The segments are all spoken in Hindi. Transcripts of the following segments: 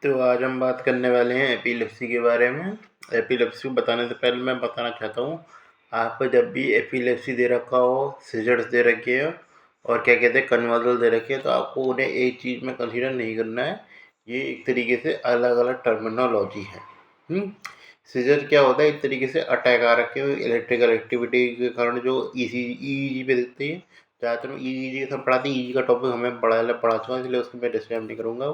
तो आज हम बात करने वाले हैं एपिलेप्सी के बारे में। एपिलेप्सी को बताने से पहले मैं बताना चाहता हूँ, आपको जब भी एपिलेप्सी दे रखा हो, सीज़र्स दे रखे हो और क्या कहते हैं कन्वर्जल दे रखे हैं, तो आपको उन्हें एक चीज़ में कंसीडर नहीं करना है। ये एक तरीके से अलग-अलग टर्मिनोलॉजी है। सीज़र क्या होता है, एक तरीके से अटैक आ रखे हो इलेक्ट्रिकल एक्टिविटी के कारण जो ईईजी पे दिखती है। ज़्यादातर मैं ईईजी के साथ पढ़ाती, ईईजी का टॉपिक हमें पढ़ा चुका है, इसलिए उसको मैं डिस्क्राइब नहीं करूँगा।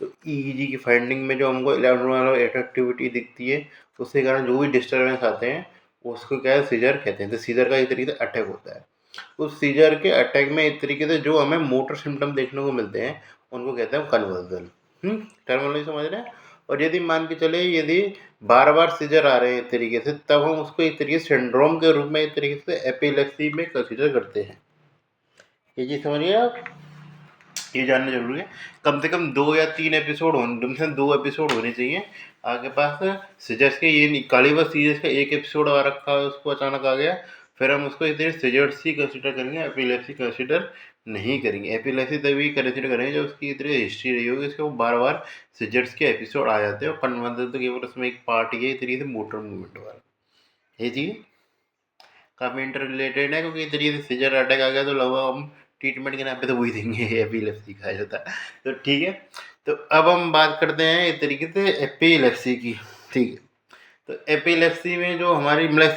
तो ईईजी की फाइंडिंग में जो हमको इलेक्ट्रोमैग्नेटिक एक्टिविटी दिखती है, तो उसके कारण जो भी डिस्टर्बेंस आते हैं, उसको क्या है सीजर कहते हैं। तो सीजर का एक तरीके से अटैक होता है। उस सीजर के अटैक में एक तरीके से जो हमें मोटर सिम्टम देखने को मिलते हैं, उनको कहते हैं कन्वर्जन। टर्मिनोलॉजी समझ रहे हैं। और यदि मान के चले, यदि बार बार सीजर आ रहे हैं एक तरीके से, तब हम उसको एक तरीके से सिंड्रोम के रूप में एक तरीके से एपिलेप्सी में कंसीडर करते हैं। ये चीज़ समझिए आप, ये जानना जरूरी है। कम से कम 2 या 3 एपिसोड होने, कम से कम 2 एपिसोड होने चाहिए आपके पास सीजर्स के। ये काली बस सीजर्स का एक एपिसोड आ रखा है, उसको अचानक आ गया, फिर हम उसको इधर सीजर्स ही कंसिडर करेंगे, एपिलेप्सी कंसिडर नहीं करेंगे। एपिलेप्सी तभी कंसिडर करेंगे जब उसकी इधर हिस्ट्री रही होगी, उसके वो बार बार सीजर्स के एपिसोड आ जाते हैं और कन्वर्जन तो केवल उसमें एक पार्ट ही है, इस तरीके से मोटर मूवमेंट वाला। ये चीज़ काफ़ी इंटर रिलेटेड है, क्योंकि इस तरीके से सीजर अटैक आ गया तो लगभग हम ट्रीटमेंट के नाम पे तो वही देंगे, एपिलेप्सी खाया जाता है। तो ठीक है, तो अब हम बात करते हैं एक तरीके से एपिलेप्सी की। ठीक है, तो एपिलेप्सी में जो हमारी मतलब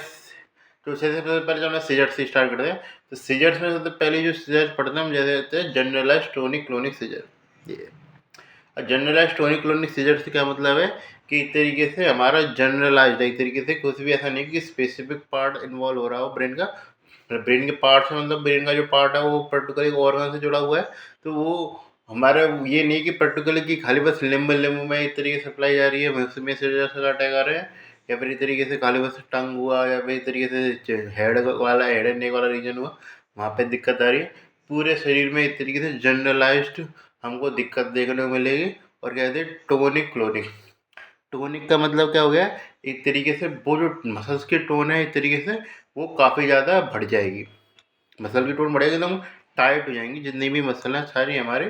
तो सबसे पहले जो हम सीजर से स्टार्ट करते हैं, तो सीजर्स में सबसे पहले जो सीजर पढ़ते हैं हम जैसे होते हैं जनरलाइज टोनिक क्लोनिक सीजर। ये जनरलाइज टोनिक क्लोनिक सीजर से क्या मतलब है कि एक तरीके से हमारा जनरलाइज एक तरीके से कुछ भी ऐसा नहीं कि स्पेसिफिक पार्ट इन्वॉल्व हो रहा हो ब्रेन का। ब्रेन के पार्ट से मतलब ब्रेन का जो पार्ट है वो पर्टिकुलर एक ऑर्गन से जुड़ा हुआ है, तो वो हमारा ये नहीं कि पर्टिकुलर की खाली बस लिम्ब में एक तरीके से सप्लाई जा रही है, उसमें से अटैक आ रहे हैं, या फिर इस तरीके से खाली बस टंग हुआ, या फिर इस तरीके से हेड एंड नेक वाला रीजन हुआ, वहाँ पे दिक्कत आ रही है। पूरे शरीर में एक तरीके से जनरलाइज्ड हमको दिक्कत देखने को मिलेगी। और कहते हैं टोनिक क्लोनिक। टोनिक का मतलब क्या हो गया, एक तरीके से वो जो मसल्स की टोन है एक तरीके से वो काफ़ी ज़्यादा बढ़ जाएगी। मसल की टोन बढ़ेगी, एकदम टाइट हो जाएंगी जितनी भी मसल हैं सारी हमारे।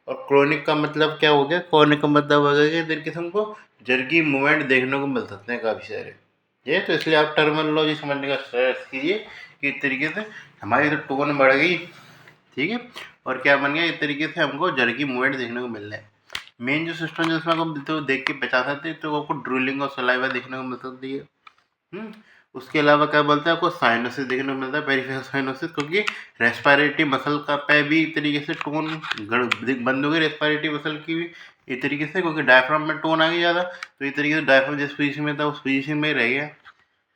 और क्रोनिक का मतलब क्या हो गया, क्रोनिक का मतलब हो गया कि इधर के हमको जर्गी मूवमेंट देखने को मिल सकते हैं काफ़ी सारे। ये तो इसलिए आप टर्मिनोलॉजी समझने का प्रयास कीजिए कि इस तरीके से हमारी तो टोन बढ़ गई, ठीक है, और क्या बन गया, इस तरीके से हमको जर्गी मूवमेंट देखने को मिल रहा है। मेन जो सिस्टम जिसमें हम तो देख के बचा सकते हैं, तो आपको ड्रिलिंग और सलाइवा देखने को मिल सकती है। उसके अलावा क्या बोलते हैं, आपको साइनोसिस देखने को मिलता है, पेरिफेरल साइनोसिस, क्योंकि रेस्पिरेटरी मसल का पे भी एक तरीके से टोन बंद हो गई रेस्पिरेटरी मसल की भी एक तरीके से, क्योंकि डायफ्राम में टोन आ गई ज़्यादा, तो इस तरीके से डायफ्राम जिस पोजीशन में था उस पोजीशन में ही रह गया।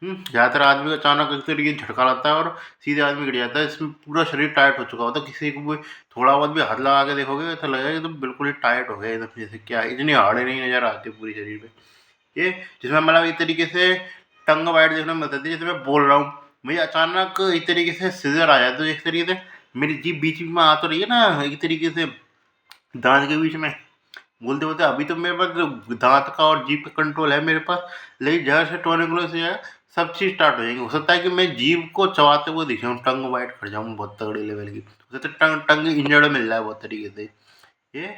ज़्यादातर आदमी को अचानक इस तरीके से झटका लगता है और सीधे आदमी गिर जाता है, इसमें पूरा शरीर टाइट हो चुका होता है। किसी को भी थोड़ा बहुत भी हाथ लगा के देखोगे ऐसा लगेगा तो बिल्कुल ही टाइट हो गया एकदम, जैसे क्या इतनी हार्ड नहीं नज़र आती पूरी शरीर पे। ये जिसमें मतलब एक तरीके से टंग वाइड देखने को मिलता है, जैसे मैं बोल रहा हूँ, मुझे अचानक एक तरीके से सीजर आ जाए तो एक तरीके से मेरी जीभ बीच में आ तो रही है ना, एक तरीके से दांत के बीच में, बोलते बोलते अभी तो मेरे पास दांत का और जीभ का कंट्रोल है मेरे पास, लेकिन जहाँ से टोनिकुलर से जाए सब चीज़ स्टार्ट हो जाएंगी। हो सकता है कि मैं जीभ को चबाते हुए दिख जाऊँ, टंग वाइट कर जाऊँ बहुत तगड़ी लेवल की, हो सकता है टंग टंग इंजर्ड मिल रहा है बहुत तरीके से ये।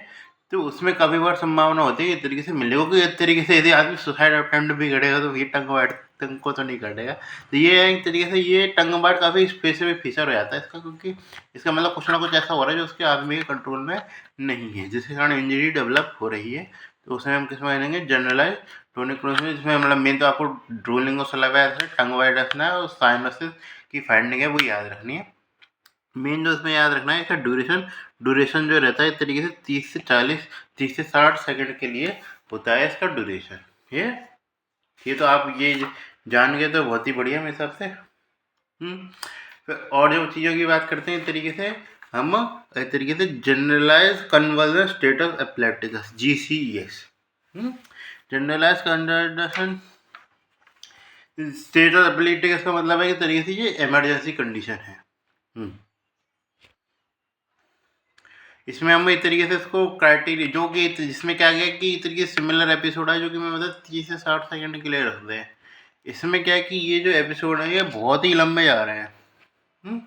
तो उसमें काफ़ी बार संभावना होती है इस तरीके से मिलने को, कि इस तरीके से यदि आदमी सुसाइड अटेम्प्ट भी करेगा तो ये टंग वाइट टंग को तो नहीं कटेगा। तो ये एक तरीके से ये टंग वाइट काफ़ी स्पेसिफिक फीचर हो जाता है इसका, क्योंकि इसका मतलब कुछ ना कुछ ऐसा हो रहा है जो उसके आदमी के कंट्रोल में नहीं है, जिसके कारण इंजरी डेवलप हो रही है। तो उसमें हम किस में लेंगे, जनरलाइज टोनिक क्लोनिक में, जिसमें मतलब मेन तो आपको ड्रोलिंग और सलाइवा टंग वाइट रखना है, और साइनोसिस की फाइंडिंग है वो याद रखनी है। मेन जो इसमें याद रखना है इसका ड्यूरेशन, ड्यूरेशन जो रहता है इस तरीके से 30 से 60 सेकंड के लिए होता है इसका ड्यूरेशन। ये तो आप ये जान गए तो बहुत ही बढ़िया मेरे हिसाब से। फिर और जो चीज़ों की बात करते हैं इस तरीके से हम, इस तरीके से generalize conversion status epilepticus GCES। Generalize conversion status epilepticus का मतलब है कि तरीके से ये इमरजेंसी कंडीशन है। इसमें हम एक तरीके से इसको क्राइटेरिया जो कि जिसमें क्या गया कि तरीके सिमिलर एपिसोड है जो कि मैं मतलब 30 से 60 सेकंड के लिए रखते हैं। इसमें क्या है कि ये जो एपिसोड है ये बहुत ही लंबे जा रहे हैं,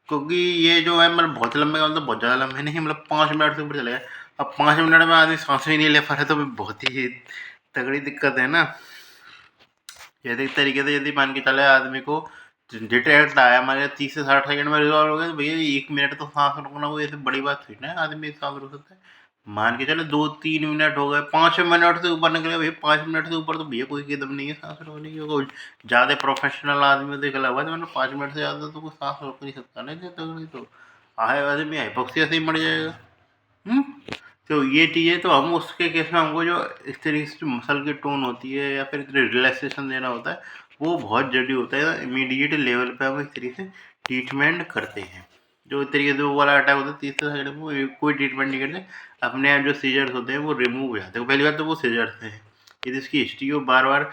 क्योंकि ये जो है मतलब बहुत लंबे का मतलब बहुत ज़्यादा लंबे नहीं, मतलब 5 मिनट से ऊपर चले गए। अब 5 मिनट में आदमी सांस भी नहीं ले पा रहा तो बहुत ही तगड़ी दिक्कत है ना। यदि तरीके से यदि मान के चले आदमी को डिटेक्ट आया हमारे 30 से 60 सेकंड में रिजॉल्व हो गया तो भैया 1 मिनट तो सांस रोकना कोई ऐसी बड़ी बात थी ना, आदमी सांस रोक सकता है। मान के चले 2-3 मिनट हो गए, 5 मिनट से ऊपर निकले भैया, 5 मिनट से ऊपर तो भैया कोई कदम नहीं है सांस रोकने की। कोई ज़्यादा प्रोफेशनल आदमी देखा हुआ तो 5 मिनट से ज़्यादा तो कोई सांस रोक नहीं सकता ना, तगड़ी तो आए आदमी हाइपोक्सिया से ही मर जाएगा। तो ये चीज़ें तो हम उसके केस में हमको जो इस तरीके से जो मसल की टोन होती है या फिर रिलैक्सेशन देना होता है वो बहुत जरूरी होता है। इमीडिएट लेवल पे हम इस तरीके से ट्रीटमेंट करते हैं। जो इस तरीके से वो वाला अटैक होता है 30 सेकंड में कोई ट्रीटमेंट नहीं करते, अपने आप जो सीजर्स होते हैं वो रिमूव हो जाते हैं। पहली बात तो वो सीजर्स हैं, यदि इसकी हिस्ट्री हो बार बार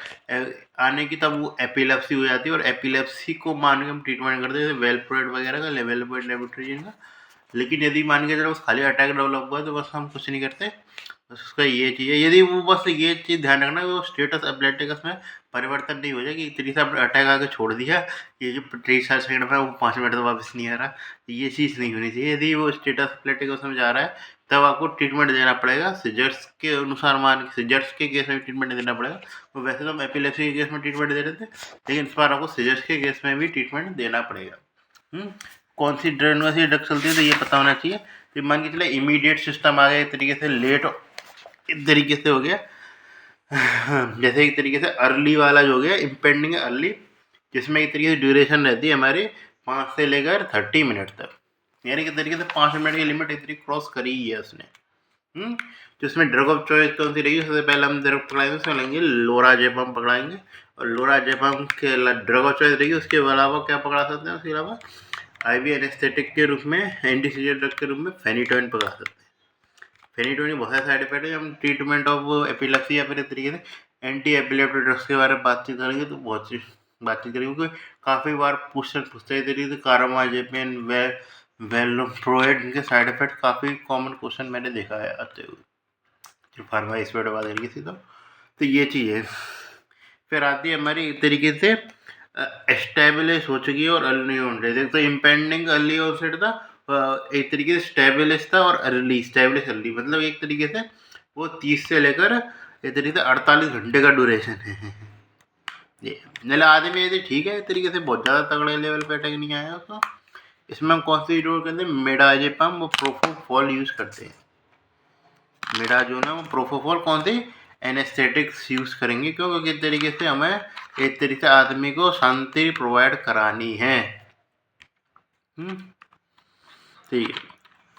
आने की तब वो एपिलेप्सी हो जाती है, और एपिलेप्सी को मान के हम ट्रीटमेंट करते हैं वेलप्रोइड वगैरह का, वेलप्रोइड लेबोट्रीजिन का। लेकिन यदि मान के चलो खाली अटैक डेवलप हुआ है तो बस हम कुछ नहीं करते, बस उसका ये चीज़ है। यदि वो बस ये चीज़ ध्यान रखना वो स्टेटस एपिलेप्टिकस में परिवर्तन नहीं हो जाए कि एक तरीके से अटैक आके छोड़ दिया, ये जो 30 सेकंड में वो 5 मिनट तो वापस नहीं आ रहा, ये चीज़ नहीं होनी चाहिए। यदि वो स्टेटस एपिलेप्टिकस में जा रहा है तब आपको ट्रीटमेंट देना पड़ेगा सीजर्स के अनुसार। मान सीजर्स के केस में ट्रीटमेंट देना पड़ेगा। तो वैसे तो हम एपिलेप्सी के केस में ट्रीटमेंट दे रहे थे, लेकिन इस बार आपको सीजर्स के केस में भी ट्रीटमेंट देना पड़ेगा। कौन सी ड्रेन वैसी ड्रग चलती है तो ये पता होना चाहिए। फिर मान के चले इमीडिएट सिस्टम आ गया, एक तरीके से लेट एक तरीके से हो गया जैसे एक तरीके से अर्ली वाला जो हो गया इम्पेंडिंग अर्ली, जिसमें एक तरीके से ड्यूरेशन रहती है हमारी 5 से लेकर 30 मिनट तक, यानी कि तरीके से 5 मिनट की लिमिट एक तरीके क्रॉस करी ही है उसने। तो इसमें ड्रग ऑफ चॉइस कौन सी रहेगी? सबसे पहले हम ड्रग पकड़ाएंगे, उसमें लेंगे लोराजेपम पकड़ाएंगे, और लोराजेपम के ड्रग ऑफ चॉइस रहेगी। उसके अलावा क्या पकड़ा सकते हैं? उसके अलावा आईवी एनेस्थेटिक के रूप में एंटी सीजर ड्रग के रूप में फेनिटोइन पकड़ा सकते हैं। फेनिटोइन के बहुत सारे साइड इफेक्ट है। हम ट्रीटमेंट ऑफ एपिलेप्सी या फिर इस तरीके से एंटी एपिलेप्टिक ड्रग्स के बारे में बातचीत करेंगे तो बहुत सी बातचीत करेंगे, क्योंकि काफ़ी बार पूछते हैं तरीके से कार्बामाजेपिन वेलोप्रोइड इनके साइड इफेक्ट काफ़ी कॉमन क्वेश्चन मैंने देखा है आते हुए जो फार्मा एक्सपर्ट बात करेगी थी। तो ये चीज़ है। फिर आती है हमारी एक तरीके से एस्टेब्लिश हो चुकी है और अर्ली ऑनसेट। तो इम्पेंडिंग अर्ली ऑनसेट था, एक तरीके से स्टेब्लिश था और अर्ली स्टेब्लिश अर्ली, मतलब एक तरीके से वो 30 से लेकर एक तरीके से 48 घंटे का ड्यूरेशन है। ये मतलब आदमी यदि ठीक है एक तरीके से बहुत ज़्यादा तगड़े लेवल पे अटैक नहीं आया तो इसमें हम कौन सी ड्रोज करते हैं? मिडाजेपम वो प्रोपोफॉल यूज़ करते हैं। मिडाजोन है वो प्रोपोफॉल कौन सी एनेस्थेटिक्स यूज़ करेंगे, क्योंकि एक तरीके से हमें एक तरीके से आदमी को शांति प्रोवाइड करानी है। ठीक है।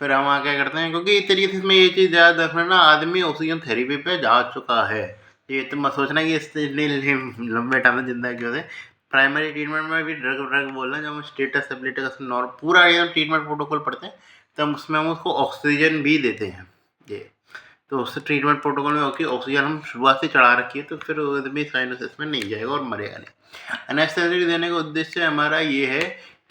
फिर हम वहाँ क्या करते हैं, क्योंकि एक तरीके से इसमें ये चीज़ ज़्यादा रखना ना, आदमी ऑक्सीजन थेरेपी पे जा चुका है। ये तो मत सोचना कि इससे लंबे टाइम में जिंदा क्यों होते। प्राइमरी ट्रीटमेंट में भी ड्रग ड्रग बोलना, जब हम स्टेटस एबिलिटस नॉर्म पूरा एकदम ट्रीटमेंट प्रोटोकॉल पढ़ते हैं तब उसमें हम उसको ऑक्सीजन भी देते हैं। ये तो उससे ट्रीटमेंट प्रोटोकॉल में होकर ऑक्सीजन हम शुरुआत से चढ़ा रखी है, तो फिर आदमी साइनोसिस में नहीं जाएगा और मरेगा नहीं। एनेस्थेसिया देने का उद्देश्य हमारा ये है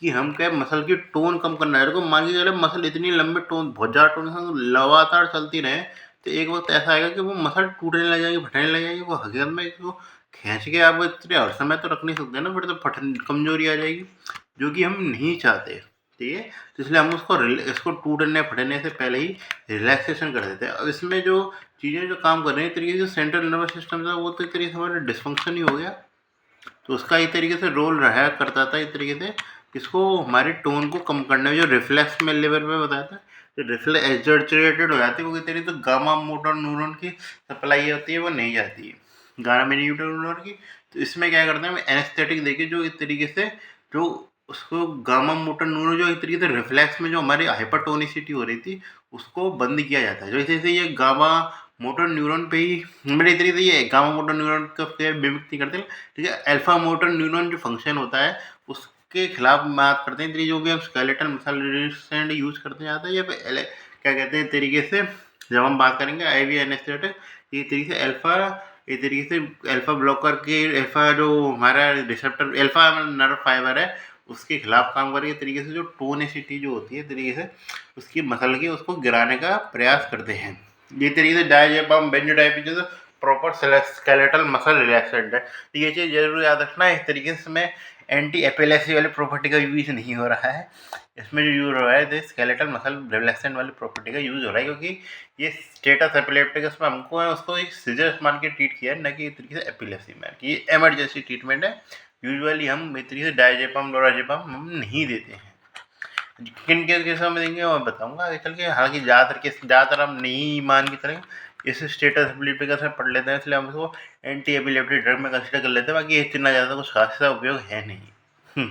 कि हम क्या मसल की टोन कम करना है। को मान के चले मसल इतनी लंबे टोन बहुत ज़्यादा टोन लगातार चलती रहे तो एक वक्त ऐसा आएगा कि वो मसल टूटने लग जाएगी, फटने लग जाएगी। वो हकीकत में इसको खींच के आप इतने हर समय तो रख नहीं सकते ना, फिर तो कमजोरी आ जाएगी जो कि हम नहीं चाहते। ठीक है, तो इसलिए हम इसको टूटने फटने से पहले ही रिलैक्सेशन कर देते हैं। अब इसमें जो चीज़ें जो काम कर रही हैं तरीके से सेंट्रल नर्वस सिस्टम था वो तो एक तरीके से हमारा डिस्फंक्शन ही हो गया। तो उसका एक तरीके से रोल रहा करता था एक तरीके से इसको हमारे टोन को कम करने में, जो रिफ्लेक्स में लेवल में बताया था तो रिफ्लेक्स एग्जर्चरेटेड हो जाती है, क्योंकि तरीके से गामा मोटर न्यूरॉन की सप्लाई होती है वो नहीं जाती है गामा मोटर न्यूरॉन की। तो इसमें क्या करते हैं, एनेस्थेटिक देके जो एक तरीके से जो उसको गामा मोटर न्यूरॉन जो एक तरीके से रिफ्लेक्स में जो हमारी हाइपरटोनिसिटी हो रही थी उसको बंद किया जाता है। जैसे ये गामा मोटर न्यूरॉन पे ही मेरे तरीके से ये गामा मोटर न्यूरॉन का मिमिक नहीं करते, ठीक है। अल्फा मोटर न्यूरॉन जो फंक्शन होता है उसके खिलाफ बात करते हैं। जो भी हम स्केलेटल मसल रिलैक्सेंट यूज करते जाते हैं या फिर क्या कहते हैं तरीके से जब हम बात करेंगे आईवी एनेस्थेटिक, ये तरीके से अल्फा ये तरीके से अल्फा ब्लॉकर के अल्फा जो हमारा रिसेप्टर अल्फा नर्व फाइबर है उसके खिलाफ काम करके तरीके से जो टोनिसिटी जो होती है तरीके से उसकी मसल की उसको गिराने का प्रयास करते हैं। ये तरीके से डायजेपम बेंजोडाइपिन प्रॉपर स्केलेटल मसल रिलैक्सेंट है। तो ये चीज़ जरूर याद रखना है। इस तरीके से मैं एंटी एपिलेप्सी वाली प्रॉपर्टी का यूज नहीं हो रहा है। इसमें जो यूज हो रहा है स्केलेटल मसल रिलैक्सेंट वाली प्रॉपर्टी का यूज हो रहा है, क्योंकि ये स्टेटस एपिलेप्टिकस में हमको है उसको एक सीजर मान के ट्रीट किया है, न कि एक तरीके से एपिलेप्सी में। ये इमरजेंसी ट्रीटमेंट है। यूजुअली हम एक तरीके से डायजेपम लोराजेपम हम नहीं देते हैं। किन किन केसों में देंगे मैं बताऊंगा आगे चल के। हालांकि ज़्यादातर हम नहीं मान के चलेंगे, इस स्टेटस एपिलेप्टिकस में पढ़ लेते हैं, इसलिए हम इसको एंटी एपिलेप्टिक ड्रग में कंसिडर कर लेते हैं। बाकी इतना ज़्यादा कुछ खासा उपयोग है नहीं।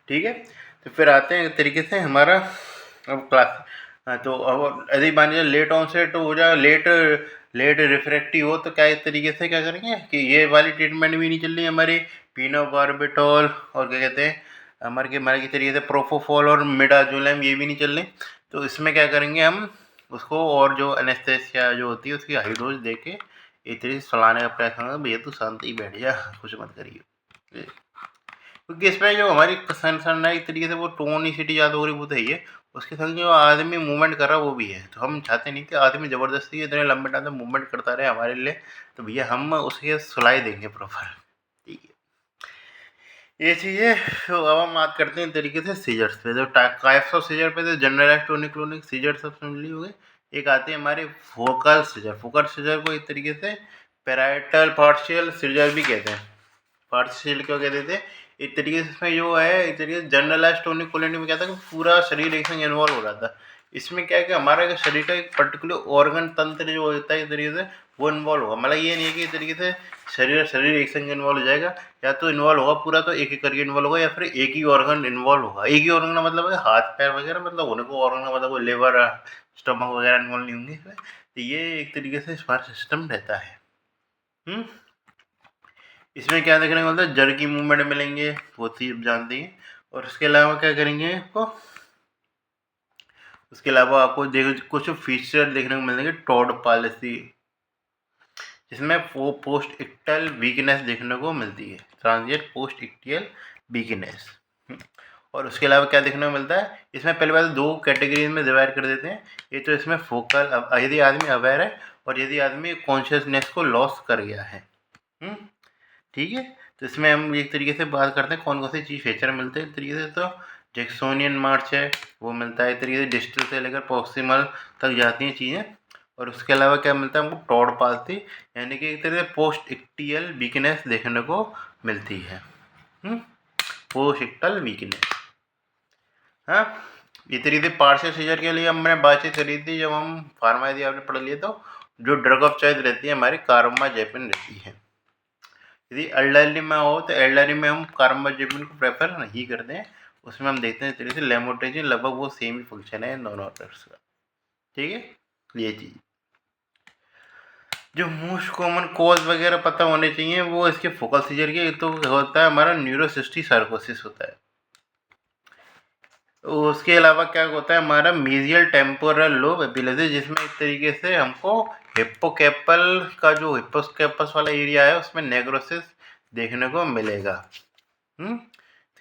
ठीक है, तो फिर आते हैं एक तरीके से हमारा अब क्लास। तो अब यदि मान लीजिए लेट ऑनसेट हो जाए, लेट रिफ्रैक्टिव हो, तो क्या इस तरीके से क्या करेंगे कि ये वाली ट्रीटमेंट भी नहीं चल रही हमारी, पीनोबार्बिटॉल और क्या कहते हैं हमारे की तरीके से प्रोपोफॉल और मिडाजोलम, ये भी नहीं चल रही। तो इसमें क्या करेंगे हम उसको, और जो एनेस्थेसिया जो होती है उसकी हाई डोज दे के एक तरीके से सुलाने का प्रयास करेंगे, भैया तू शांति ही बैठ जा, कुछ मत करिए। क्योंकि इसमें जो हमारी सन है एक तरीके से वो टोनिसिटी ज़्यादा हो रही, वो तो है ही है, उसके संग जो आदमी मूवमेंट कर रहा है वो भी है। तो हम चाहते नहीं कि आदमी ज़बरदस्ती इतने लंबे टाइम तक मूवमेंट करता रहे हमारे लिए, तो भैया हम उसके सुलाई देंगे प्रॉपर। ठीक है, ये चीज़ है। तो अब हम बात करते हैं तरीके से सीजर्स पे। जो टाइप्स ऑफ सीजर पे, तो जनरलाइज टोनिक क्लोनिक सीजर सब समझ ली हो गई। एक आते हैं हमारे फोकल सीजर। फोकल सीजर को एक तरीके से पैराइटल पार्शियल सीजर भी कहते हैं। पार्शियल क्यों कहते थे, एक तरीके से इसमें जो है एक तरीके से जनरलाइज टोनिक कोलिटी में क्या था कि पूरा शरीर एक संग इन्वॉल्व हो रहा था। इसमें क्या है कि हमारा शरीर का एक पर्टिकुलर ऑर्गन तंत्र जो होता है इस तरीके से वो इन्वॉल्व होगा। मतलब ये नहीं है कि इस तरीके से शरीर एक संग इन्वॉल्व हो जाएगा, या तो इन्वॉल्व होगा पूरा तो एक एक करके इन्वॉल्व होगा, या फिर एक ही ऑर्गन इन्वॉल्व होगा। एक ही ऑर्गन का मतलब है हाथ पैर वगैरह, मतलब होने को ऑर्गन का मतलब लिवर स्टमक वगैरह इन्वॉल्व नहीं होंगे। तो ये एक तरीके से स्मार्ट सिस्टम रहता है। इसमें क्या देखने को मिलता है, जड़ की मूवमेंट मिलेंगे, वो चीज जानते हैं। और उसके अलावा क्या करेंगे आपको, उसके अलावा आपको कुछ फीचर देखने को मिलेंगे टॉड पॉलिसी, जिसमें वो पोस्ट इक्टल वीकनेस देखने को मिलती है, ट्रांजिएंट पोस्ट इक्टियल वीकनेस। और उसके अलावा क्या देखने को मिलता है, इसमें पहले बात दो कैटेगरीज में डिवाइड कर देते हैं। ये तो इसमें फोकल, यदि आदमी अवेयर है और यदि आदमी कॉन्शियसनेस को लॉस कर गया है। ठीक है, तो इसमें हम एक तरीके से बात करते हैं कौन कौन सी चीज़ फीचर मिलते हैं। एक तरीके से तो जैक्सोनियन मार्च है वो मिलता है, एक तरीके से डिस्टल से लेकर प्रॉक्सिमल तक जाती हैं चीज़ें। और उसके अलावा क्या मिलता है हमको, टॉड पालती, यानी कि एक तरह से पोस्ट इक्टियल वीकनेस देखने को मिलती है। Post ictal weakness. हाँ, ये तरीके से पार्शियल सीजर के लिए हमने बातचीत करी थी जब हम फार्मा यदि आपने पढ़ लिया, तो जो ड्रग ऑफ चॉइस रहती है हमारी कार्बामाजेपिन रहती है। यदि एल्डरली में हो तो एल्डरली में हम कार्बामाजेपिन को प्रेफर नहीं करते हैं। उसमें हम देखते हैं तरीके से लेमोट्रेजिन, लगभग वो सेम ही फंक्शन है दोनों ड्रग्स का। ठीक है, ये चीज़ जो मोस्ट कॉमन कॉज वगैरह पता होने चाहिए वो इसके फोकल सीजर के, तो होता है हमारा न्यूरोसिस्टी सार्कोसिस होता है। उसके अलावा क्या होता है हमारा मीजियल टेम्पोरल लोब एपिलेप्सी, जिसमें एक तरीके से हमको हिप्पोकैम्पल का जो हिप्पोकैम्पस वाला एरिया है उसमें नेक्रोसिस देखने को मिलेगा। तो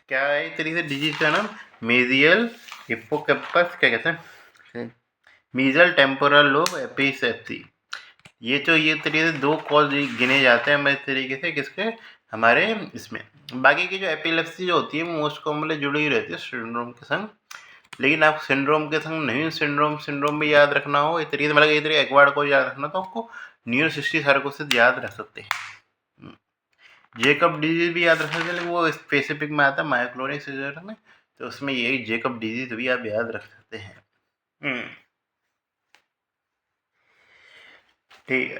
क्या है एक तरीके से डिजीज का नाम मीजियल हिप्पोकैम्पस, क्या कहते हैं, मीजियल टेम्पोरल लोब एपिलेप्सी। ये तो ये तरीके से दो कॉज गिने जाते हैं इस तरीके से किसके, हमारे इसमें। बाकी की जो एपिलेप्सी जो होती है मोस्ट कॉमनली जुड़ी ही रहती है सिंड्रोम के संग। लेकिन आप सिंड्रोम के संग नहीं, सिंड्रोम भी याद रखना हो इस तरीके से, मतलब एक तरीके एक्वायर्ड को याद रखना, तो आपको न्यूरोसिस्टी सार्कोसिस याद रख सकते हैं। जेकब डिजीज भी याद रख सकते हैं, लेकिन वो स्पेसिफिक में आता है मायोक्लोनिक सीजर में, तो उसमें यही जेकब डिजीज भी आप याद रख सकते हैं। ठीक है,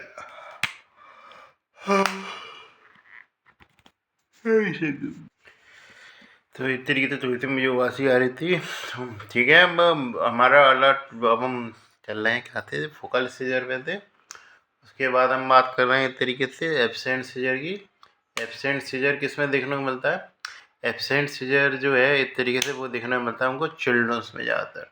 तो इस तरीके से थोड़ी सी मुझे उबासी आ रही थी। ठीक है, अब हमारा अलर्ट, अब हम चल रहे हैं क्या थे, फोकल सीजर पे थे। उसके बाद हम बात कर रहे हैं एक तरीके से एब्सेंट सीजर की। एब्सेंट सीजर किस में देखने को मिलता है, एब्सेंट सीजर जो है एक तरीके से वो देखने को मिलता है हमको चिल्ड्रंस में ज़्यादातर।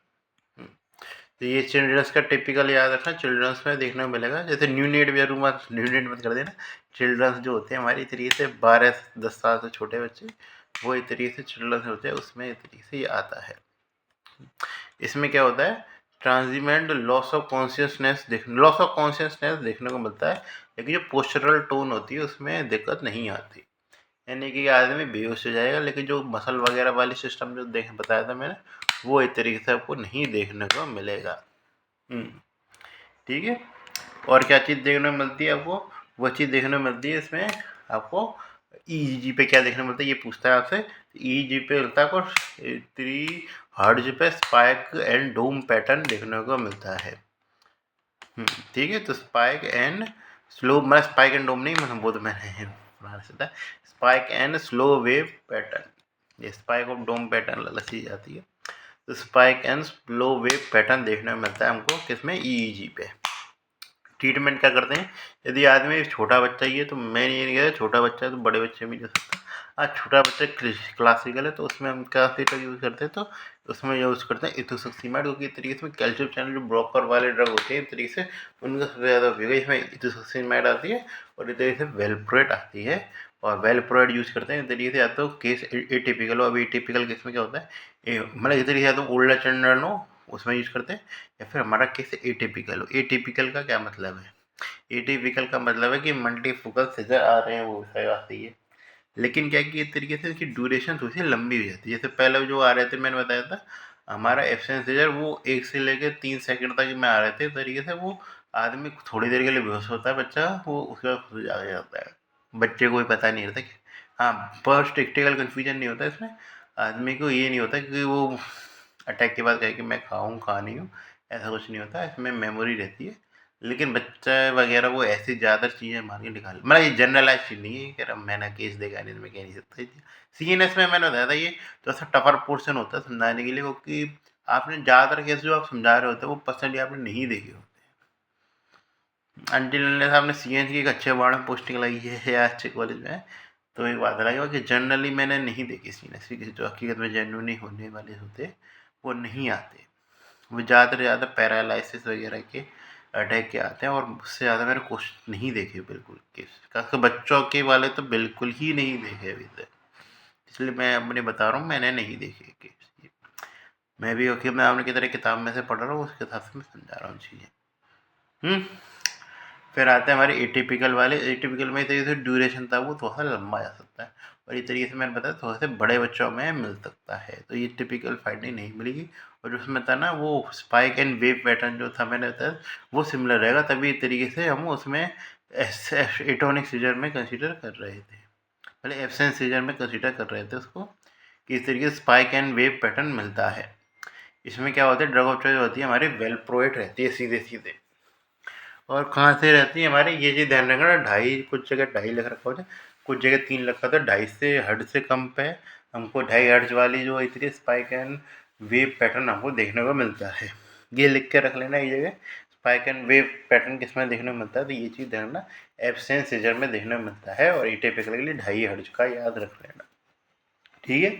तो ये चिल्ड्रंस का टिपिकल याद रखना, चिल्ड्रंस में देखने को मिलेगा। जैसे न्यू नेट मत कर देना। चिल्ड्रंस जो होते हैं हमारी तरीके से 12-10 साल से छोटे बच्चे, वो एक तरीके से चिल्ड्रंस होते हैं, उसमें एक तरीके से ये आता है। इसमें क्या होता है, ट्रांजिमेंट लॉस ऑफ कॉन्शियसनेस देखने को मिलता है, लेकिन जो पोस्चरल टोन होती है उसमें दिक्कत नहीं आती। यानी कि आदमी बेहोश हो जाएगा, लेकिन जो मसल वगैरह वाली सिस्टम जो देख बताया था मैंने, वो एक तरीके से आपको नहीं देखने को मिलेगा। ठीक है। और क्या चीज़ देखने को मिलती है आपको? वो चीज़ देखने को मिलती है इसमें आपको ईईजी पे क्या देखने को मिलता है, ये पूछता है आपसे। ईईजी पे मिलता है आपको 3 हर्ट्ज पे स्पाइक एंड डूम पैटर्न देखने को मिलता है। ठीक है। तो स्पाइक एंड स्लो, मैं स्पाइक एंड डोम नहीं, मतलब वो तो मैंने था, spike and slow wave pattern. ये स्पाइक और डोम पैटर्न अलग चीज आती है। तो spike and slow wave pattern देखने में मिलता है हमको किसमें? ईईजी पे। ट्रीटमेंट क्या करते हैं? यदि आदमी छोटा बच्चा ही है, तो मैं ये नहीं कहता छोटा बच्चा है तो बड़े बच्चे भी ले सकते हैं। आज छोटा बच्चा क्लासिकल है तो उसमें हम क्या थीटर यूज़ करते हैं, तो उसमें यूज़ करते हैं इथोसक्सीमाइड, क्योंकि इस तरीके से कैल्शियम चैनल जो ब्रोकर वाले ड्रग होते हैं, इस तरीके से उनका सबसे ज़्यादा उपयोग है। इसमें इथोसक्सीमाइड आती है और इस तरीके से वेलप्रोएट आती है, और वेलप्रोएट यूज़ करते हैं इस तरीके से। या तो केस एटिपिकल हो, अभी एटिपिकल केस में क्या होता है, मतलब इस तरीके से या तो ओल्डर चिल्ड्रन हो उसमें यूज़ करते हैं, या फिर हमारा केस एटिपिकल हो। एटिपिकल का क्या मतलब है? एटिपिकल का मतलब है कि मल्टीफोकल सीजर आ रहे हैं, वो सही बात है। लेकिन क्या है कि इस तरीके से इसकी ड्यूरेशन थोड़ी सी लंबी हो जाती है। जैसे पहले जो आ रहे थे मैंने बताया था, हमारा एब्सेंस सीजर वो 1 से लेकर 3 सेकंड तक में आ रहे थे। इस तरीके से वो आदमी थोड़ी देर के लिए बेहोश होता है बच्चा, वो उसके बाद खुद जाग जाता है। बच्चे को भी पता नहीं रहता कि हाँ, फर्स्ट टेक्टिकल कन्फ्यूजन नहीं होता इसमें। आदमी को ये नहीं होता कि वो अटैक के बाद कहे कि मैं खाऊँ खा नहीं हूँ, ऐसा कुछ नहीं होता। इसमें मेमोरी रहती है। लेकिन बच्चा वगैरह वो ऐसी ज़्यादा चीज़ें मार के निकाल, मतलब ये जनरलाइज चीज़ नहीं है कि मैंने केस देखा नहीं तो मैं कह नहीं सकता। सीएनएस में मैंने बताया था, ये थोड़ा सा टफर पोर्शन होता है समझाने के लिए, क्योंकि आपने ज़्यादातर केस जो आप समझा रहे होते हैं वो पर्सनली आपने नहीं देखे होते। अनटिल अनलेस आपने सीएनएस की एक अच्छे वार्ड में पोस्टिंग लगी है या अच्छे कॉलेज में, तो एक बात अलग है कि जनरली मैंने नहीं देखी सीएनएस की। जो हकीकत में जेन्युइन होने वाले होते वो नहीं आते। वो ज़्यादा से ज़्यादा पैरालिसिस वगैरह के अटैक के आते हैं, और उससे ज़्यादा मैंने कोशिश नहीं देखे बिल्कुल केस, खासकर बच्चों के वाले तो बिल्कुल ही नहीं देखे अभी तक। इसलिए मैं अपने बता रहा हूँ, मैंने नहीं देखे केस। मैं भी ओके, मैं आपने की तरह किताब में से पढ़ रहा हूँ, उसके हिसाब से मैं समझा रहा हूँ चीज़ें। फिर आते हैं हमारे एटिपिकल वाले। एटिपिकल में इस तरीके से ड्यूरेशन था वो थोड़ा सा लंबा जा सकता है, और इस तरीके से मैंने बताया थोड़ा से बड़े बच्चों में मिल सकता है। तो ये टिपिकल फाइंडिंग नहीं मिलेगी। और जो उसमें था ना वो स्पाइक एंड वेव पैटर्न जो था मैंने बताया, वो सिमिलर रहेगा। तभी इस तरीके से हम उसमें एटोनिक सीजर में कंसिडर कर रहे थे, पहले एब्सेंस सीजर में कंसिडर कर रहे थे उसको, कि इस तरीके से स्पाइक एंड वेव पैटर्न मिलता है। इसमें क्या होता है, ड्रग ऑफ चॉइस होती है हमारी वेलप्रोएट रहती है सीधे सीधे। और कहाँ से रहती है हमारी, ये चीज़ ध्यान रखना। ढाई, कुछ जगह 2.5 लग रखा होता है, कुछ जगह 3 रखा था। 2.5 से हर्ट्ज से कम पे हमको 2.5 हर्ट्ज वाली जो इतनी स्पाइक एंड वेव पैटर्न हमको देखने को मिलता है। ये लिख के रख लेना ये जगह, स्पाइक एंड वेव पैटर्न किस में देखने को मिलता है, तो ये चीज़ ध्यान रखना एब्सेंस सीजर में देखने को मिलता है, और एटिपिकल के लिए 2.5 हर्ट्ज का याद रख लेना। ठीक है।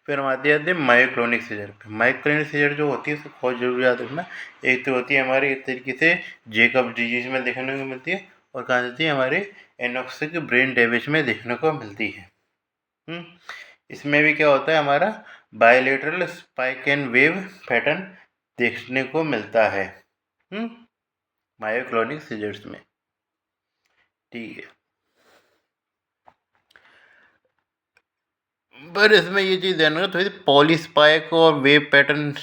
फिर हम आते हैं मायोक्लोनिक सीजर पे। मायोक्लोनिक सीजर जो होती है उसको बहुत जरूरी याद रखना। एक तो होती है हमारी एक तरीके से जेकब डिजीज में देखने को मिलती है, और कहाँ होती है हमारे एनोक्सिक ब्रेन डैमेज में देखने को मिलती है। इसमें भी क्या होता है, हमारा bilateral spike and wave pattern देखने को मिलता है मायोक्लोनिक सीजर्स में। ठीक है। पर इसमें ये चीज़ ध्यान रखना, थोड़ी पॉलीस्पाइक और वेव पैटर्न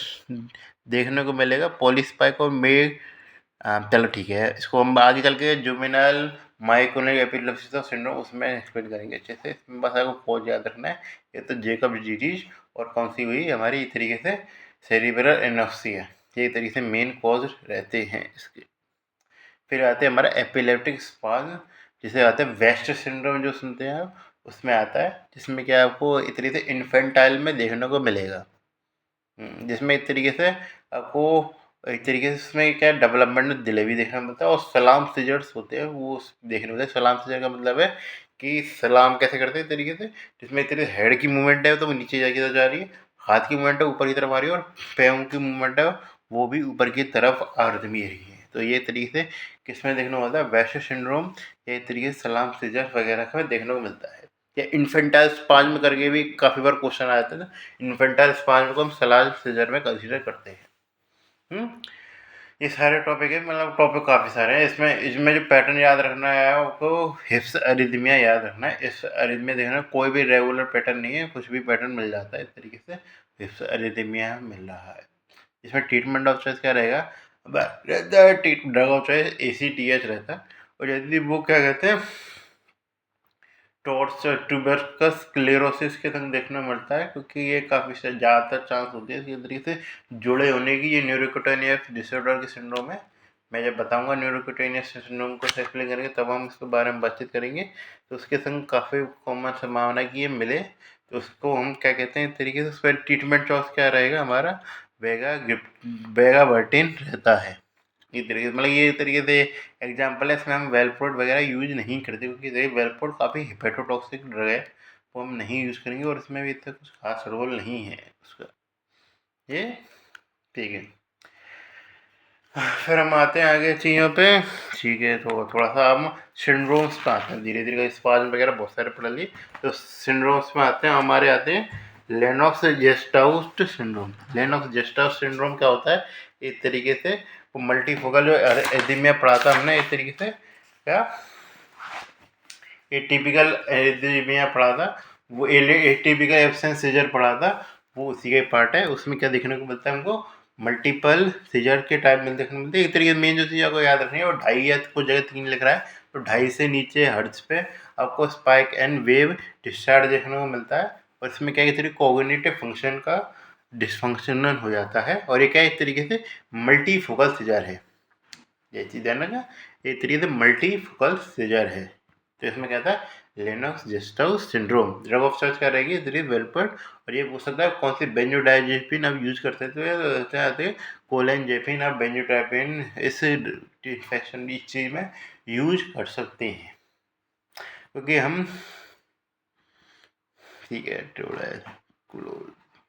देखने को मिलेगा। पॉलीस्पाइक और वेव, चलो ठीक है, इसको हम आगे चल के जुवेनाइल मायोक्लोनिक एपिलेप्सी सिंड्रोम उसमें एक्सप्लेन करेंगे अच्छे से। इसमें बस आपको बहुत याद रखना है, ये तो जेकब डिजीज और कौन सी हुई हमारी इस तरीके से सेरिब्रल एनोक्सिया, ये तरीके से मेन कॉज रहते हैं इसके। फिर आते हैं हमारा एपिलेप्टिक स्पाज्म, जिसे आता है वेस्ट सिंड्रोम जो सुनते हैं आप, उसमें आता है, जिसमें क्या आपको इस तरीके से इन्फेंटाइल में देखने को मिलेगा। जिसमें एक तरीके से आपको एक तरीके से इसमें क्या डेवलपमेंट डिले भी देखने को मिलता है, और सलाम सीजर्स होते हैं वो देखने को मिलते हैं। सलाम सीजर का मतलब है कि सलाम कैसे करते हैं, तरीके से जिसमें एक तरीके से हेड की मूवमेंट है तो वो नीचे जाके जा रही है, हाथ की मूवमेंट है ऊपर की तरफ आ रही है, और पैरों की मूवमेंट है वो भी ऊपर की तरफ आ रही है। तो ये तरीके से किसमें देखने को मिलता है, वैश सिंड्रोम, ये तरीके से सलाम सीजर वगैरह का देखने को मिलता है। या इन्फेंटाइल स्पाज्म करके भी काफ़ी बार क्वेश्चन आया था। इन्फेंटाइल स्पाज्म को हम सलाम सीजर में कंसीडर करते हैं। ये सारे टॉपिक है, मतलब टॉपिक काफ़ी सारे हैं। इसमें इसमें जो पैटर्न याद रखना है आपको, हिप्स अरिथमिया याद रखना है। इस अरिथमिया देखना, कोई भी रेगुलर पैटर्न नहीं है, कुछ भी पैटर्न मिल जाता है इस तरीके से। हिप्स अरिथमिया मिल रहा है। इसमें ट्रीटमेंट ऑफ चॉइस क्या रहेगा? ड्रग ऑफ चॉइस ACTH रहता है। और यदि वो क्या कहते हैं, टॉर्च ट्यूबरकस स्क्लेरोसिस के संग देखने को मिलता है, क्योंकि ये काफ़ी ज़्यादातर चांस होती है इस तरीके से जुड़े होने की। ये न्यूरोक्यूटेनियस डिसऑर्डर की सिंड्रोम है। मैं जब बताऊंगा न्यूरोक्यूटेनियस सिंड्रोम को एक्सप्लेन करेंगे, तब हम इसके बारे में बातचीत करेंगे। तो उसके संग काफ़ी कॉमन संभावना की ये मिले, तो उसको हम क्या कहते हैं इस तरीके से। उस पर ट्रीटमेंट चॉइस क्या रहेगा हमारा? वेगावर्टिन रहता है। इस तरीके से, मतलब ये तरीके से एग्जाम्पल है। इसमें हम वेलप्रोड वगैरह यूज नहीं करते, क्योंकि वेलप्रोड काफ़ी हेपेटोटॉक्सिक ड्रग है, वो हम नहीं यूज़ करेंगे। और इसमें भी इतना कुछ खास रोल नहीं है उसका, ये ठीक है। फिर हम आते हैं आगे चीज़ों पे, ठीक है। तो थोड़ा सा हम सिंड्रोम्स पे आते हैं धीरे धीरे। स्पाज्म वगैरह बहुत सारे पढ़ लिए, तो सिंड्रोम्स में आते हैं। हमारे आते हैं लेनॉक्स जेस्टाउस्ट सिंड्रोम। लेनॉक्स जेस्टाउस्ट सिंड्रोम क्या होता है? इस तरीके से वो मल्टीफोकल जो एरिथमिया पढ़ा था हमने, इस तरीके से क्या एटिपिकल एरिथमिया पढ़ा था, वो एटिपिकल एब्सेंस सीजर पढ़ा था, वो उसी का पार्ट है। उसमें क्या देखने को मिलता है हमको? मल्टीपल सीजर के टाइप में देखने को मिलते हैं। एक तरीके से मेन जो चीज़ आपको याद रखनी है, वो 2.5 या कुछ जगह 3 लिख रहा है, तो 2.5 से नीचे हर्ट्ज पे आपको स्पाइक एंड वेव डिस्चार्ज देखने को मिलता है। और इसमें क्या है, कोग्निटिव फंक्शन का डिसफंक्शनल हो जाता है। और ये क्या है, एक तरीके से मल्टीफोकल सीजर है। ये चीज़ ध्यान रखना, एक तरीके से मल्टीफोकल सीजर है। तो इसमें क्या था? लेनॉक्स जेस्टाउस सिंड्रोम। ड्रग ऑफ चॉइस क्या रहेगी? इधर वेलपर्ड। और ये पूछ सकता है कौन सी बेंजोडाइजेपिन आप यूज करते थे? कोलेंजेपिन आप बेंजोडाइपिन इस इन्फेक्शन इस चीज़ में यूज कर सकते हैं, क्योंकि हम ठीक है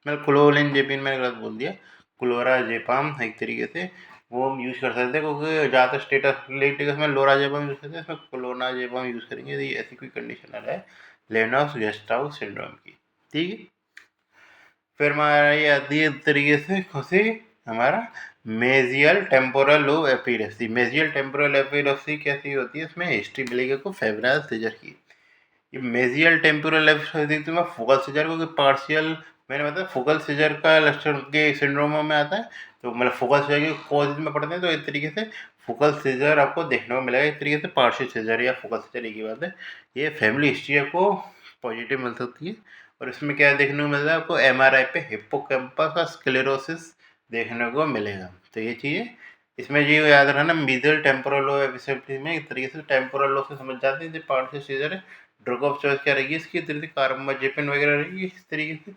मैं क्लोलेंजेपिन मैंने गलत बोल दिया, क्लोराजेपाम एक तरीके से वो हम यूज़ कर सकते हैं, क्योंकि ज़्यादातर स्टेटस में लोराजेपाम यूज़ करते हैं, इसमें क्लोनाजेपाम यूज़ करेंगे यदि ऐसी कोई कंडीशन आ रहा है लेनॉक्स गेस्टाउस सिंड्रोम की, ठीक है। फिर हमारा ये आती है तरीके से खुशी हमारा mesial temporal lobe epilepsy. Mesial temporal epilepsy कैसी होती है? इसमें हिस्ट्री मिलेगी को फेब्रिल सीजर की। ये मेजियल टेम्पोरल एपिलेप्सी में फोकल सीजर को पार्शियल, मैंने बताया फोकल सीजर का लक्षण के सिंड्रोम में आता है, तो मतलब फोकल सीजर के कॉज में पढ़ते हैं। तो इस तरीके से फोकल सीजर आपको देखने को मिलेगा, इस तरीके से पार्शियल सीजर या फोकल सीजर एक ही बात है। ये फैमिली हिस्ट्री आपको पॉजिटिव मिल सकती है। और इसमें क्या देखने को मिल रहा है आपको? MRI पे हिप्पोकैम्पस का स्क्लेरोसिस देखने को मिलेगा। तो ये चीज़ है। इसमें ये याद रखना, मीजल टेम्पोरल लोब एपिलेप्सी में इस तरीके से टेम्पोरल लोब से समझ जाते हैं जो पार्शियल सीजर है। ड्रग ऑफ चॉइस क्या रहेगी इसकी? तरीके कार्बाजेपिन वगैरह रहेगी इस तरीके से।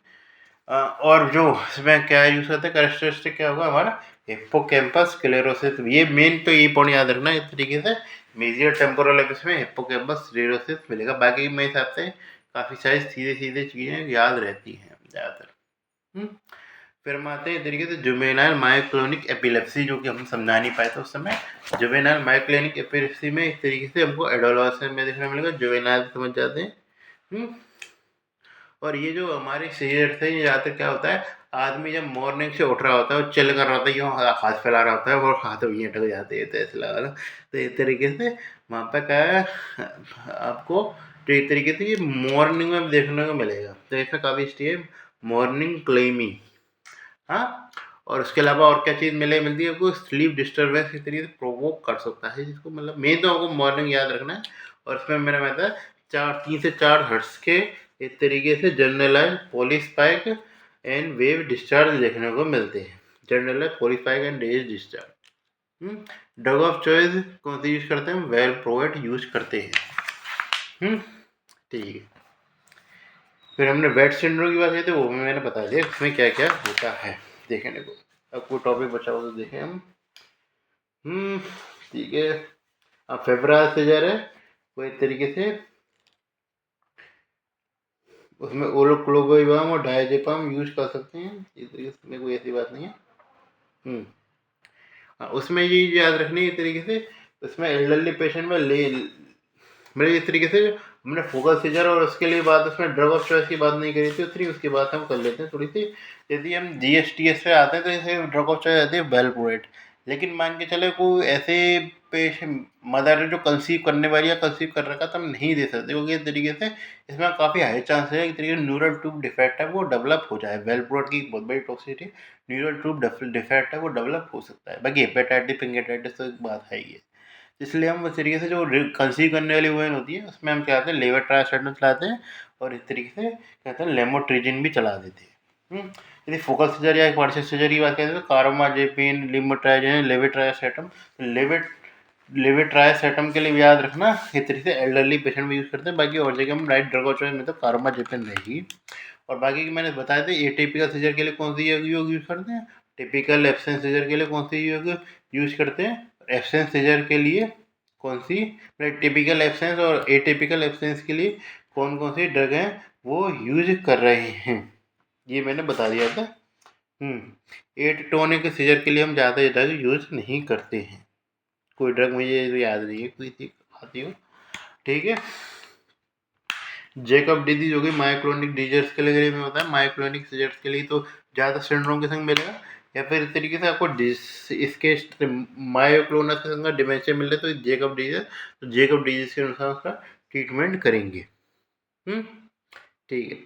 और जो इसमें क्या यूज़ करते हैं कैरेक्टरिस्टिक क्या होगा हमारा? Hippocampus sclerosis. ये मेन तो ये पॉइंट याद रखना, इस तरीके से मेजियर टेम्पोरल एपिस में हिप्पोकैम्पस स्क्लेरोसिस मिलेगा। बाकी मेरे हिसाब से काफ़ी सारी सीधे सीधे चीज़ें याद रहती हैं ज़्यादातर। फिर हम आते हैं तरीके से जुवेनाइल मायोक्लोनिक एपिलेप्सी, जो कि हम समझा नहीं पाए थे उस समय। जुवेनाइल मायोक्लोनिक एपिलेप्सी में इस तरीके से हमको एडोलसेंस में देखने मिलेगा, जुवेनाइल समझ जाते हैं। और ये जो हमारे सीजर थे, ये ज़्यादातर क्या होता है, आदमी जब मॉर्निंग से उठ रहा होता है और चिल कर रहा होता है, यूँ हाथ फैला रहा होता है और हाथ वहीं अटक जाते हैं, तो ऐसे लगा लो। तो इस तरीके से वहाँ पर क्या है आपको, तो एक तरीके से ये मॉर्निंग में देखने को मिलेगा। तो ऐसा काफ़ी स्टेज मॉर्निंग क्लेमी, हाँ। और उसके अलावा और क्या चीज़ मिलती है आपको? स्लीप डिस्टर्बेंस इस तरीके से प्रोवोक कर सकता है, जिसको मतलब मेन तो आपको मॉर्निंग याद रखना है। और इसमें मेरा मतलब 3 से 4 हर्ट्ज के इस तरीके से generalize polyspike and wave discharge देखने को मिलते हैं। Generalize polyspike and wave discharge. Drug of choice कौन सी यूज करते हैं? वेलप्रोवेट यूज करते हैं। ठीक है। फिर हमने वेट सिंड्रोम की बात की थी, वो भी मैंने बता दिया इसमें क्या क्या होता है देखने को। अब कोई टॉपिक बचा हो तो देखें हम। ठीक है। अब फेब्रिल सीजर है, कोई तरीके से उसमें ओलोक्लोगोइबाम और डायजेपाम यूज कर सकते हैं, इसमें कोई ऐसी बात नहीं है। हाँ, उसमें ये याद रखनी है तरीके से, उसमें एल्डरली पेशेंट में मतलब इस तरीके से हमने फोकल सीजर और उसके लिए बात, उसमें ड्रग ऑफ चॉइस की बात नहीं करी थी उतनी, उसकी बात हम कर लेते हैं थोड़ी सी। यदि हम GSTS पे आते हैं तो इसे ड्रग ऑफ चॉइस आती है वेलप्रोवेट। लेकिन मान के चले कोई ऐसे पेश मदर है जो कंसीव करने वाली या कंसीव कर रखा तो हम नहीं दे सकते, क्योंकि इस तरीके से इसमें काफ़ी हाई चांस है, एक तरीके से न्यूरल ट्यूब डिफेक्ट है वो डेवलप हो जाए। वेलब्रोड की बहुत बड़ी टॉक्सिसिटी न्यूरल ट्यूब डिफेक्ट है वो डेवलप हो सकता है। बाकी हेपेटाइटिस पेंगेटाइटिस तो एक बात है ही है। इसलिए हम इस तरीके से जो कंसीव करने वाली वुमेन होती है उसमें हम क्या करते हैं, लेवोट्राइसेटम चलाते हैं और इस तरीके से कहते हैं लेमोट्रिजिन भी चला देते हैं। यदि फोकल सीजर या पार्शियल सीजर की बात करें तो कार्बामाजेपिन, लिमोट्राइजिन, लेवोट्राइसेटम। लेवोट्राइसेटम के लिए भी याद रखना इस तरीके से एल्डरली पेशेंट में यूज़ करते हैं। बाकी और जगह हम राइट ड्रग ऑफ चॉइस में तो कार्बामाजेपिन रहेगी। और बाकी की मैंने बताया था एटिपिकल सीजर के लिए कौन सी योग यूज़ करते हैं, टिपिकल एब्सेंस सीजर के लिए कौन सी योग यूज़ करते हैं, एब्सेंस सीजर के लिए कौन सी, मतलब टिपिकल एब्सेंस और एटिपिकल एब्सेंस के लिए कौन कौन सी ड्रग हैं वो यूज कर रहे हैं, ये मैंने बता दिया था। एटोनिक सीजर के लिए हम ज़्यादा ड्रग यूज नहीं करते हैं। कोई ड्रग मुझे याद नहीं है कोई थी आती हो, ठीक है। जेकब डिजीज हो गई मायोक्लोनिक डिजीज के लिए मैं बताया, मायोक्लोनिक सीजर्स के लिए तो ज़्यादा सिंड्रोम के संग मिलेगा, या फिर इस तरीके से आपको इसके मायोक्लोनस के संग डिमेंशिया मिल रहा है तो जेकब डिजीज, तो जेकब डिजीज के अनुसार उसका ट्रीटमेंट करेंगे। ठीक है,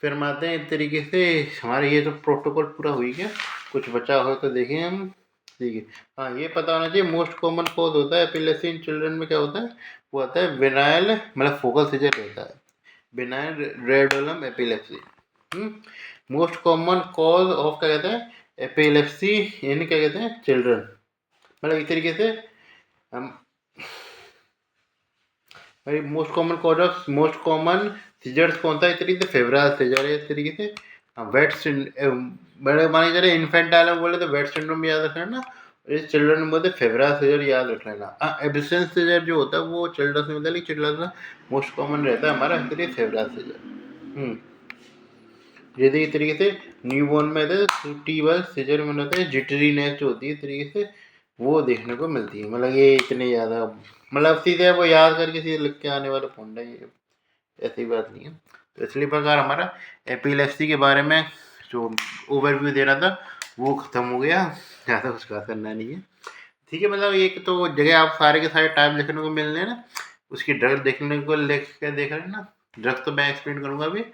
फिर हम आते हैं इस तरीके से हमारे ये तो प्रोटोकॉल पूरा हुई गया, कुछ बचा हो तो देखें हम। ठीक है, हाँ ये पता होना चाहिए मोस्ट कॉमन कॉज होता है एपिलेप्सी इन चिल्ड्रन में क्या होता है, वो आता है बेनाइल मतलब फोकल सीजर रहता है, बेनाइल रेडोलम epilepsy. Most common cause of क्या कहते हैं एपिलेप्सी इन क्या कहते हैं चिल्ड्रन, मतलब इस तरीके से हम most common cause of most common seizures कौन था, इस तरीके से फेब्राइल सीजर है, इस तरीके से वेट बड़े माने चले इन्फेंटाइल में बोले तो वेट सिंड्रोम याद रखना ना, इस चिल्ड्रन में बोलते फेब्राइल सीजर याद रख लेना। एब्सेंस सीजर जो होता है वो चिल्ड्रन में होता है, लेकिन चिल्ड्रन में मोस्ट कॉमन रहता है हमारा इस तरीके फेब्राइल सीजर। यदि इस तरीके से न्यूबॉर्न में सुटीबल सीजर में होता है जिटरीनेस जो होती है इस तरीके से वो देखने को मिलती है, मतलब ये इतने ज़्यादा मतलब सीधे वो याद करके सीधे लिख के आने वाला पॉइंट है ये, ऐसी बात नहीं है। तो इसलिए प्रकार हमारा एपिलेप्सी के बारे में जो ओवरव्यू दे रहा था वो ख़त्म हो गया, ज़्यादा कुछ बात करना नहीं है। ठीक है, मतलब एक तो जगह आप सारे के सारे टाइप देखने को मिल रहे हैं ना, उसकी ड्रग देखने को देख रहे हैं ना, ड्रग तो मैं एक्सप्लेन करूँगा अभी,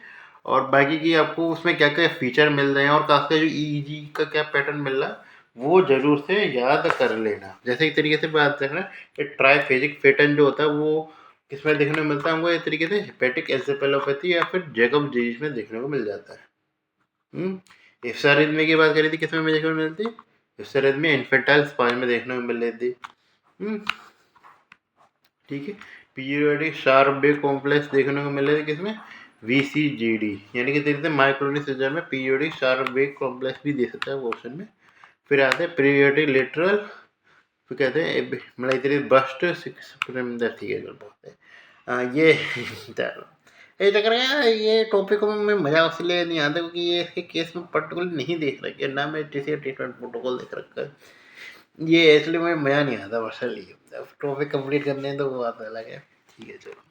और बाकी की आपको उसमें क्या क्या फीचर मिल रहे हैं और खासकर जो ईईजी का क्या पैटर्न मिल रहा है वो जरूर से याद कर लेना। जैसे एक तरीके से बात करना है ट्राइफेजिक पैटर्न जो होता है वो किसमें देखने को मिलता है हमको, एक तरीके से हेपेटिक एंसेफेलोपैथी या फिर जैकब डिजीज में देखने को मिल जाता है। हिस्टारिथमिया की बात करी थी किसमें देखने को मिलती है, हिस्टारिथमिया इन्फेंटाइल स्पाइन में देखने को मिल रही थी। ठीक है, पीरियोडिक शार्प वेव कॉम्प्लेक्स देखने को मिल रहे थे किसमें, VCGD, यानी कि देखते हैं माइक्रोनिक सीजर में पीरियोडिक शार्प वेव कॉम्प्लेक्स भी दे सकता है वो ऑप्शन में। फिर आते हैं पीरियोडिक लेटरल, फिर कहते हैं मतलब इतनी बस्ट ठीक है बहुत है ये ये चक्कर है, ये टॉपिक में मैं मजा इसलिए नहीं आता क्योंकि ये इसके केस में पर्टिकुलर नहीं देख रखा है ना, मैं टीसी ट्रीटमेंट प्रोटोकॉल देख रखा है, ये इसलिए मुझे मज़ा नहीं आता बस, टॉपिक कंप्लीट करने तो वो आता अलग है। ठीक है चलो।